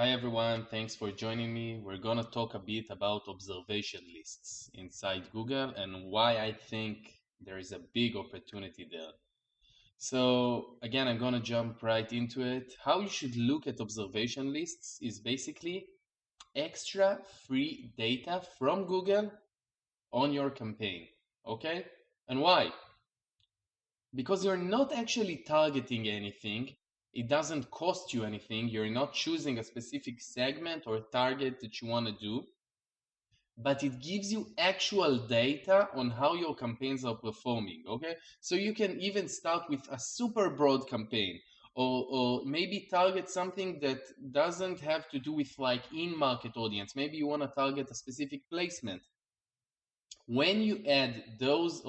Hi everyone, thanks for joining me. We're gonna talk a bit about observation lists inside Google and why I think there is a big opportunity there. So again, I'm gonna jump right into it. How you should look at observation lists is basically extra free data from Google on your campaign. Okay? And why? Because you're not actually targeting anything. It doesn't cost you anything. You're not choosing a specific segment or target that you want to do, but it gives you actual data on how your campaigns are performing. Okay, so you can even start with a super broad campaign, or maybe target something that doesn't have to do with like in-market audience. Maybe you want to target a specific placement. When you add those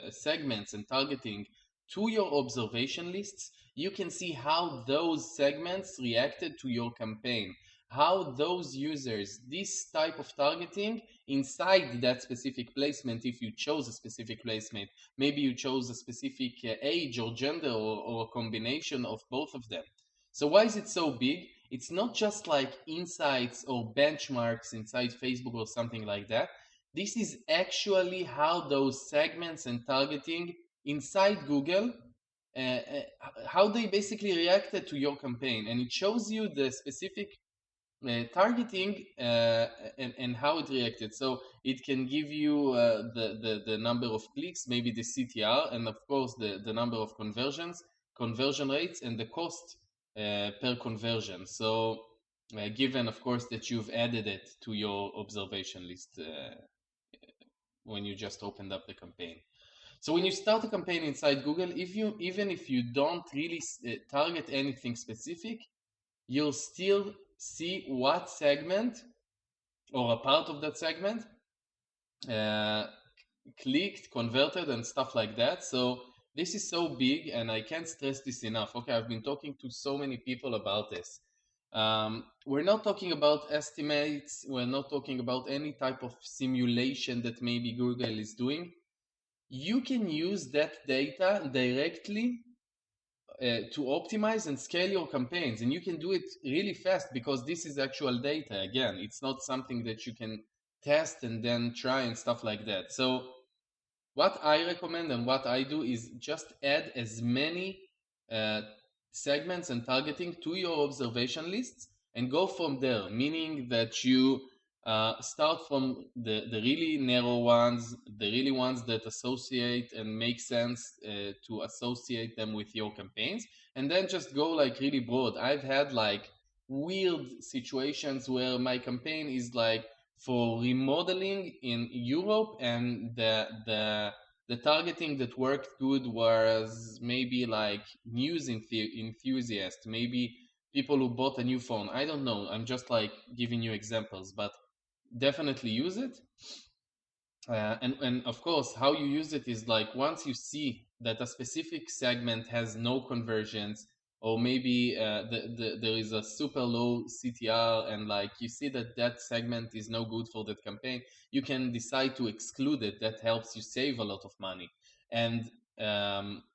segments and targeting to your observation lists, you can see how those segments reacted to your campaign, how those users, this type of targeting inside that specific placement, if you chose a specific placement, maybe you chose a specific age or gender or a combination of both of them. So why is it so big? It's not just like insights or benchmarks inside Facebook or something like that. This is actually how those segments and targeting inside Google, how they basically reacted to your campaign. And it shows you the specific targeting and how it reacted. So it can give you the number of clicks, maybe the CTR, and of course the number of conversion rates, and the cost per conversion. So given, of course, that you've added it to your observation list when you just opened up the campaign. So when you start a campaign inside Google, even if you don't really target anything specific, you'll still see what segment or a part of that segment clicked, converted, and stuff like that. So this is so big, and I can't stress this enough. Okay, I've been talking to so many people about this. We're not talking about estimates. We're not talking about any type of simulation that maybe Google is doing. You can use that data directly to optimize and scale your campaigns, and you can do it really fast because this is actual data. Again, it's not something that you can test and then try and stuff like that. So what I recommend and what I do is just add as many uh, segments and targeting to your observation lists and go from there, meaning that you start from the really narrow ones, the really ones that associate and make sense to associate them with your campaigns, and then just go like really broad. I've had like weird situations where my campaign is like for remodeling in Europe, and the targeting that worked good was maybe like news enthusiasts, maybe people who bought a new phone. I don't know. I'm just like giving you examples, but definitely use it. And of course, how you use it is like once you see that a specific segment has no conversions, or maybe there is a super low CTR, and like you see that that segment is no good for that campaign, you can decide to exclude it. That helps you save a lot of money. And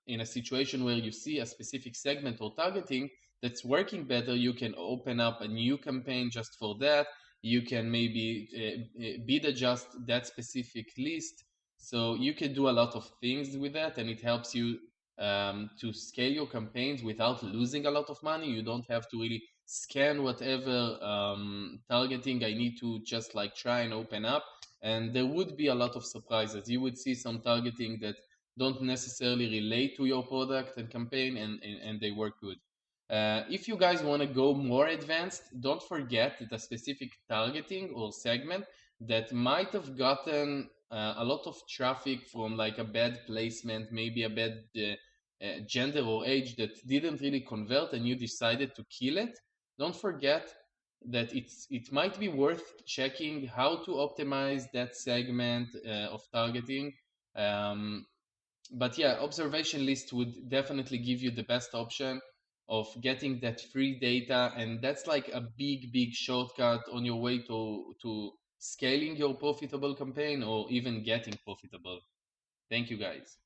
in a situation where you see a specific segment or targeting that's working better, you can open up a new campaign just for that. You can maybe bid adjust that specific list. So you can do a lot of things with that, and it helps you to scale your campaigns without losing a lot of money. You don't have to really scan whatever targeting I need to just like try and open up. And there would be a lot of surprises. You would see some targeting that don't necessarily relate to your product and campaign, and they work good. If you guys want to go more advanced, don't forget that a specific targeting or segment that might have gotten a lot of traffic from like a bad placement, maybe a bad gender or age that didn't really convert, and you decided to kill it. Don't forget that it might be worth checking how to optimize that segment of targeting. But yeah, observation list would definitely give you the best option of getting that free data, and that's like a big shortcut on your way to scaling your profitable campaign or even getting profitable. Thank you guys.